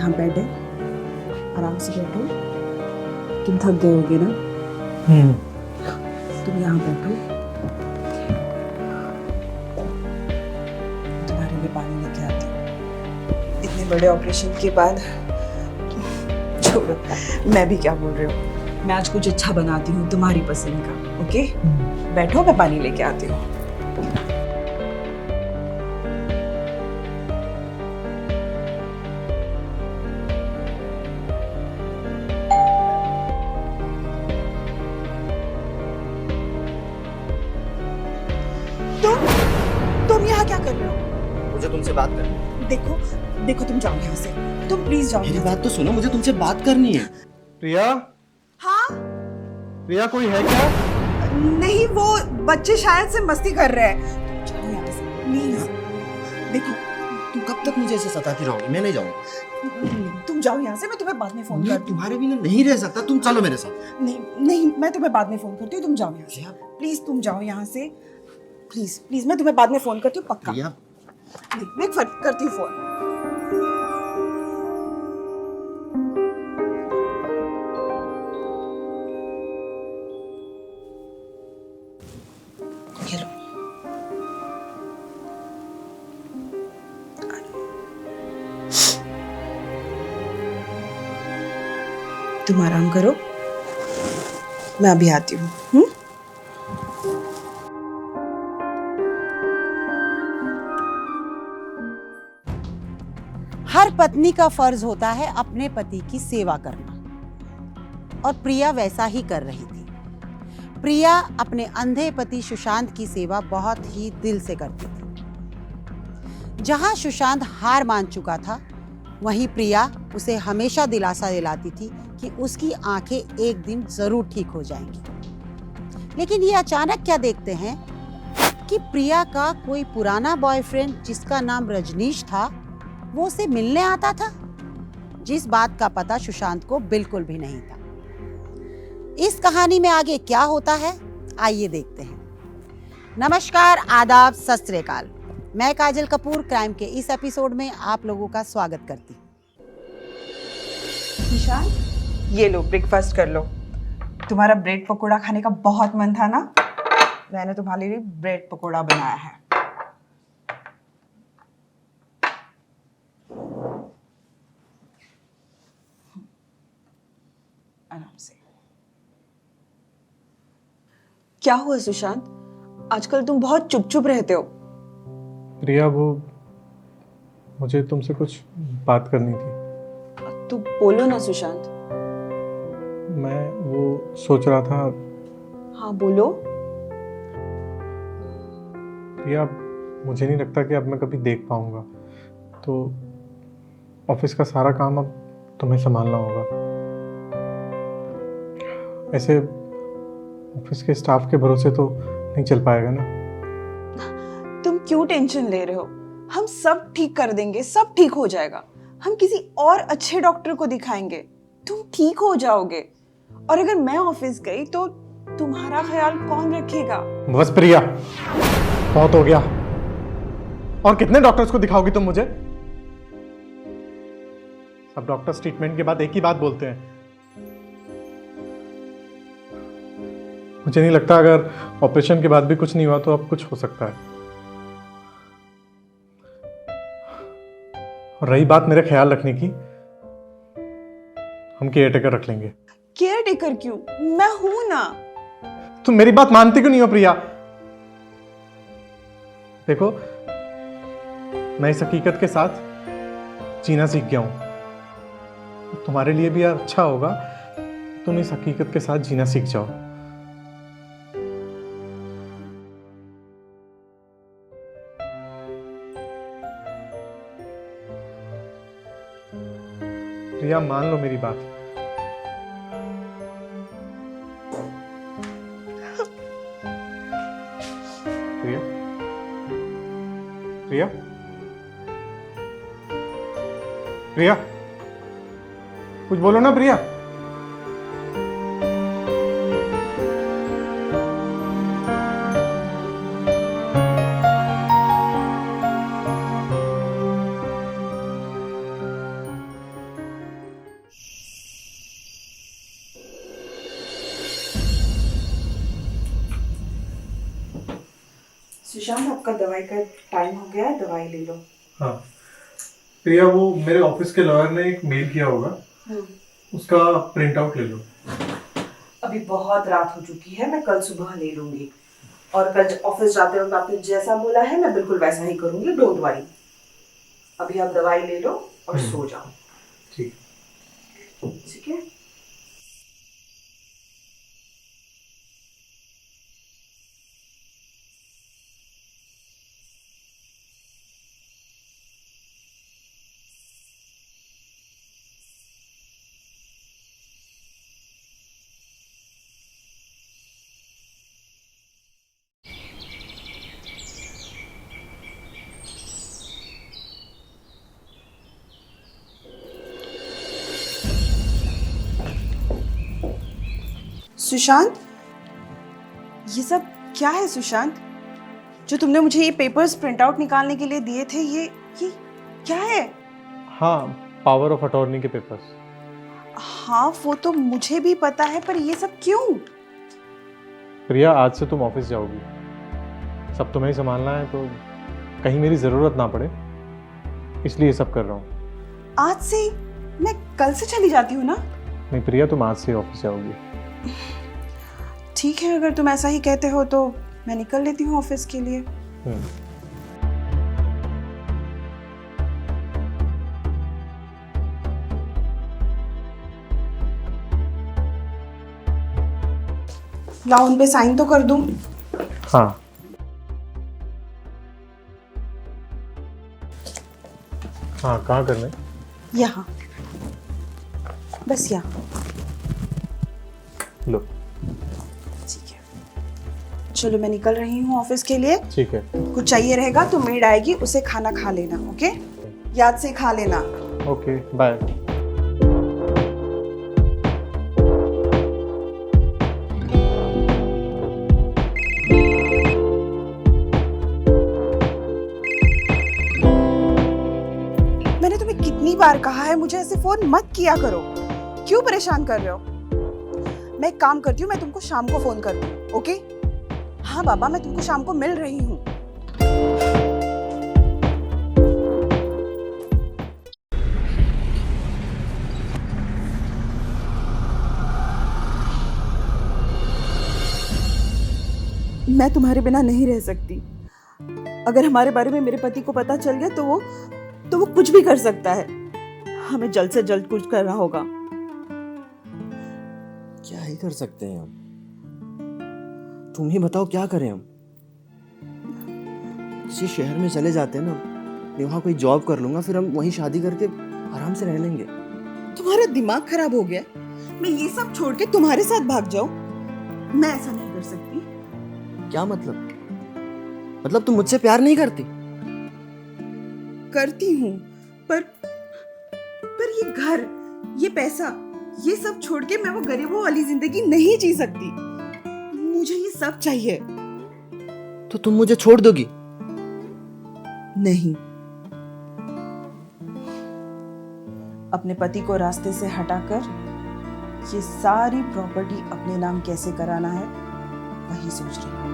यहाँ बेड है, आराम से बैठो। तुम थक गए होगे ना, तुम यहाँ बैठो, तुम्हारे लिए पानी लेके आती हूँ। इतने बड़े ऑपरेशन के बाद छोड़ो, मैं भी क्या बोल रही हूँ। मैं आज कुछ अच्छा बनाती हूँ तुम्हारी पसंद का, ओके? बैठो, मैं पानी लेके आती हूँ। तुम यहाँ क्या कर रहे हो? मुझे तुमसे बात करनी है। देखो देखो, तुम जाओ यहाँ से, तुम प्लीज जाओ। मेरी बात तो सुनो, मुझे तुमसे बात करनी है। प्रिया, हाँ? प्रिया कोई है क्या? नहीं, वो बच्चे शायद से मस्ती कर रहे हैं। जाओ यहाँ से प्लीज। देखो, तुम कब तक मुझे ऐसे सताती रहोगी? मैं नहीं जाऊंगा। तुम जाओ यहाँ से, मैं तुम्हें बाद में फोन मैं करती हूँ। तुम्हारे बिना नहीं रह सकता, तुम चलो मेरे साथ। नहीं नहीं, मैं तुम्हें बाद में फोन करती हूँ, तुम जाओ यहाँ से। प्रिया, प्लीज तुम जाओ यहाँ से, प्लीज प्लीज, मैं तुम्हें बाद में फोन करती हूँ, पक्का। प्रिया, मैं करती हूँ फोन। ये लो। तुम आराम करो, मैं अभी आती हूँ। हर पत्नी का फर्ज होता है अपने पति की सेवा करना, और प्रिया वैसा ही कर रही थी। प्रिया अपने अंधे पति सुशांत की सेवा बहुत ही दिल से करती थी। जहां सुशांत हार मान चुका था, वहीं प्रिया उसे हमेशा दिलासा दिलाती थी कि उसकी आंखें एक दिन जरूर ठीक हो जाएंगी। लेकिन ये अचानक क्या देखते हैं कि प्रिया का कोई पुराना बॉयफ्रेंड जिसका नाम रजनीश था, वो उसे मिलने आता था, जिस बात का पता सुशांत को बिल्कुल भी नहीं था। इस कहानी में आगे क्या होता है, आइए देखते हैं। नमस्कार, आदाब, सत श्री अकाल। मैं काजल कपूर क्राइम के इस एपिसोड में आप लोगों का स्वागत करती हूँ। निशान, ये लो, ब्रेकफास्ट कर लो। तुम्हारा ब्रेड पकोड़ा खाने का बहुत मन था ना, मैंने तुम्हारे लिए ब्रेड पकोड़ा बनाया है। आराम से। क्या हुआ सुशांत, आजकल तुम बहुत चुप चुप रहते हो। प्रिया, वो मुझे तुमसे कुछ बात करनी थी। तू बोलो ना सुशांत। मैं वो सोच रहा था। हाँ बोलो। प्रिया, मुझे नहीं लगता कि अब मैं कभी देख पाऊंगा, तो ऑफिस का सारा काम अब तुम्हें संभालना होगा। ऐसे ऑफिस के स्टाफ के भरोसे तो नहीं चल पाएगा ना। तुम क्यों टेंशन ले रहे हो? हम सब ठीक कर देंगे, सब ठीक हो जाएगा। हम किसी और अच्छे डॉक्टर को दिखाएंगे, तुम ठीक हो जाओगे। और अगर मैं ऑफिस गई तो तुम्हारा ख्याल कौन रखेगा? बस प्रिया, बहुत हो गया। और कितने डॉक्टर्स को दिखाओगी तुम मुझे? सब डॉक्टर्स ट्रीटमेंट के बाद एक ही बात बोलते हैं। मुझे नहीं लगता अगर ऑपरेशन के बाद भी कुछ नहीं हुआ तो अब कुछ हो सकता है। और रही बात मेरे ख्याल रखने की, हम केयर टेकर रख लेंगे। केयर टेकर क्यों? मैं हूं ना। तुम मेरी बात मानती क्यों नहीं हो प्रिया? देखो, मैं इस हकीकत के साथ जीना सीख गया हूं। तुम्हारे लिए भी अच्छा होगा तुम इस हकीकत के साथ जीना सीख जाओ। प्रिया, मान लो मेरी बात। प्रिया, प्रिया, प्रिया, कुछ बोलो ना प्रिया। सुशांत, आपका दवाई का टाइम हो गया है, दवाई ले लो। हाँ प्रिया, वो मेरे ऑफिस के लॉयर ने एक मेल किया होगा, उसका प्रिंट आउट ले लो। अभी बहुत रात हो चुकी है, मैं कल सुबह ले लूंगी। और कल ऑफिस जाते वक्त आपने जैसा बोला है मैं बिल्कुल वैसा ही करूंगी, डोंट वरी। अभी आप दवाई ले लो और सो जाओ। ठीक ठीक है। सुशांत, ये सब क्या है सुशांत? जो तुमने मुझे ये पेपर्स प्रिंट आउट निकालने के लिए दिए थे, ये क्या है? हाँ, पावर ऑफ अटॉर्नी के पेपर्स। हाँ वो तो मुझे भी पता है, पर ये सब क्यों? प्रिया, आज से तुम ऑफिस जाओगी, सब तुम्हें ही संभालना है, तो कहीं मेरी ज़रूरत ना पड़े, इसलिए सब कर रहा हूँ। आज से? मैं कल से चली जाती हूँ ना? नहीं प्रिया, तुम आज से ऑफिस जाओगी। ठीक है, अगर तुम ऐसा ही कहते हो तो मैं निकल लेती हूँ ऑफिस के लिए। लाओ, उन पे साइन तो कर दूं। हाँ हाँ, कहाँ करना है? यहाँ, बस यहाँ। लो। ठीक है, चलो मैं निकल रही हूँ ऑफिस के लिए। ठीक है। कुछ चाहिए रहेगा तो मेड आएगी, उसे खाना खा लेना। ओके, याद से खा लेना। Okay, bye. मैंने तुम्हें कितनी बार कहा है मुझे ऐसे फोन मत किया करो, क्यों परेशान कर रहे हो? मैं एक काम करती हूँ, मैं तुमको शाम को फोन कर दूँ। ओके? हाँ बाबा, मैं तुमको शाम को मिल रही हूँ। मैं तुम्हारे बिना नहीं रह सकती। अगर हमारे बारे में मेरे पति को पता चल गया तो वो कुछ भी कर सकता है। हमें जल्द से जल्द कुछ करना होगा। क्या ही कर सकते हैं हम? तुम ही बताओ क्या करें हम? किसी शहर में चले जाते हैं ना, मैं वहाँ कोई जॉब कर लूंगा, फिर हम वहीं शादी करके आराम से रह लेंगे। तुम्हारा दिमाग खराब हो गया? मैं ये सब छोड़ के तुम्हारे साथ भाग जाऊं? मैं ऐसा नहीं कर सकती। क्या मतलब? मतलब तुम मुझसे प्यार नहीं करती? करती हूँ, पर ये घर, ये पैसा, ये सब छोड़ के मैं वो गरीबों वाली जिंदगी नहीं जी सकती। मुझे ये सब चाहिए। तो तुम मुझे छोड़ दोगी? नहीं। अपने पति को रास्ते से हटाकर ये सारी प्रॉपर्टी अपने नाम कैसे कराना है, वही सोच रही हूँ।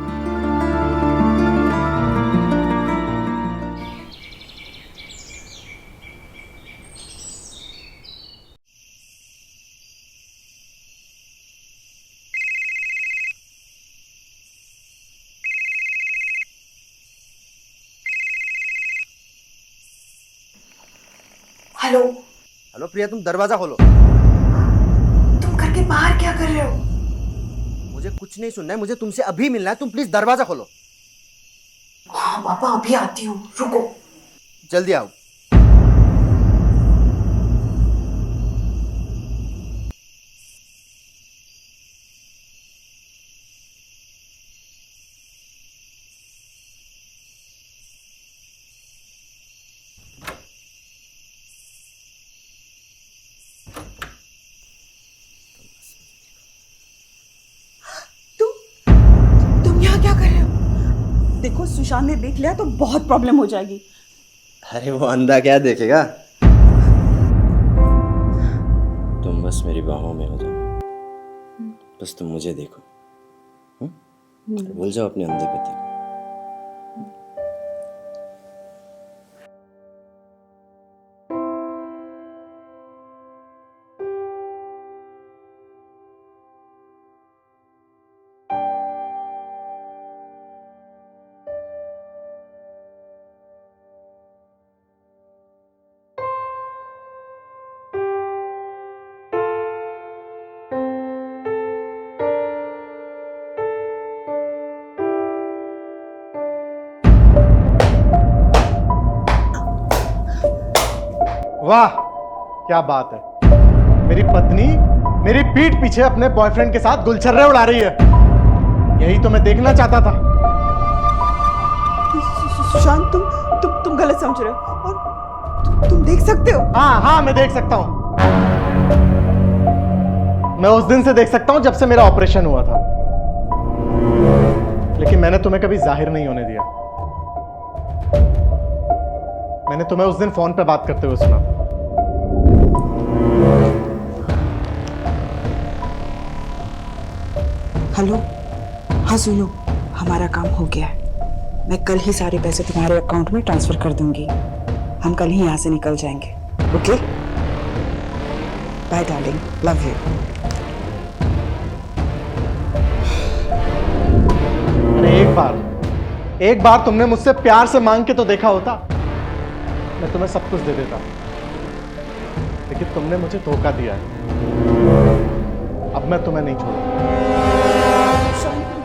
हेलो। हेलो प्रिया, तुम दरवाजा खोलो। तुम घर के बाहर क्या कर रहे हो? मुझे कुछ नहीं सुनना है, मुझे तुमसे अभी मिलना है। तुम प्लीज दरवाजा खोलो। हाँ पापा, अभी आती हूँ, रुको। जल्दी आओ। तुम यहाँ क्या कर रहे हो? देखो, सुशांत ने देख लिया तो बहुत प्रॉब्लम हो जाएगी। अरे वो अंधा क्या देखेगा? तुम बस मेरी बाहों में हो जाओ, बस तुम मुझे देखो। भूल जाओ अपने अंधे पति को। वाह, क्या बात है। मेरी पत्नी मेरी पीठ पीछे अपने बॉयफ्रेंड के साथ गुलछर्रे उड़ा रही है। यही तो मैं देखना चाहता था। सुशांत, तुम गलत समझ रहे हो, और तुम देख सकते हो। हाँ, मैं देख सकता हूं। मैं उस दिन से देख सकता हूं जब से मेरा ऑपरेशन हुआ था, लेकिन मैंने तुम्हें कभी जाहिर नहीं होने दिया। मैंने तुम्हें उस दिन फोन पे बात करते हुए सुना। हेलो, हाँ सुनो, हमारा काम हो गया है। मैं कल ही सारे पैसे तुम्हारे अकाउंट में ट्रांसफर कर दूंगी। हम कल ही यहाँ से निकल जाएंगे। Okay, bye darling, love you. अरे एक बार तुमने मुझसे प्यार से मांग के तो देखा होता, मैं तुम्हें सब कुछ दे देता। लेकिन तुमने मुझे धोखा दिया है। अब मैं तुम्हें नहीं छोड़ूंगा।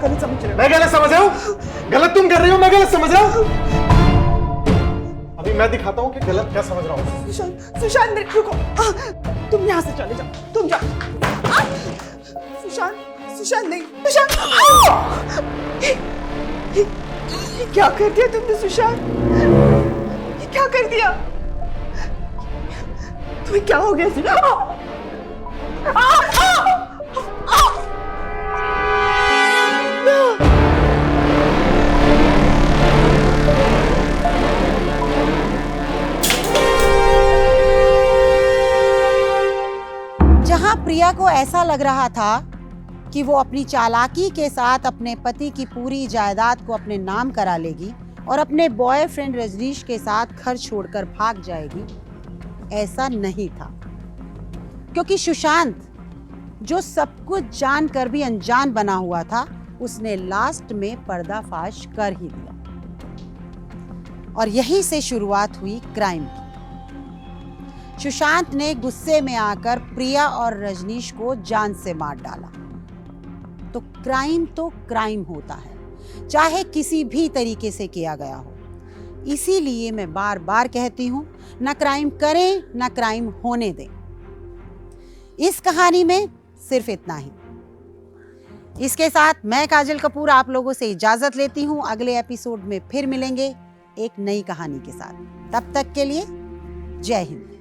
गलत समझ रहे हो। मैं गलत समझ रहा हूं? गलत तुम कर रही हो, मैं गलत समझ रहा हूं? अभी मैं दिखाता हूं कि गलत क्या समझ रहा हूं। सुशांत रुको, तुम यहाँ से चले जाओ, तुम जाओ। सुशांत नहीं, ये क्या कर दिया तुमने सुशांत? ये क्या कर दिया? तुम्हें क्या हो गया? जहां प्रिया को ऐसा लग रहा था कि वो अपनी चालाकी के साथ अपने पति की पूरी जायदाद को अपने नाम करा लेगी और अपने बॉयफ्रेंड रजनीश के साथ घर छोड़कर भाग जाएगी, ऐसा नहीं था। क्योंकि सुशांत, जो सब कुछ जानकर भी अनजान बना हुआ था, उसने लास्ट में पर्दाफाश कर ही दिया। और यहीं से शुरुआत हुई क्राइम की। सुशांत ने गुस्से में आकर प्रिया और रजनीश को जान से मार डाला। तो क्राइम होता है, चाहे किसी भी तरीके से किया गया हो। इसीलिए मैं बार बार कहती हूं, ना क्राइम करें, ना क्राइम होने दें। इस कहानी में सिर्फ इतना ही। इसके साथ मैं काजल कपूर आप लोगों से इजाजत लेती हूं। अगले एपिसोड में फिर मिलेंगे एक नई कहानी के साथ। तब तक के लिए जय हिंद।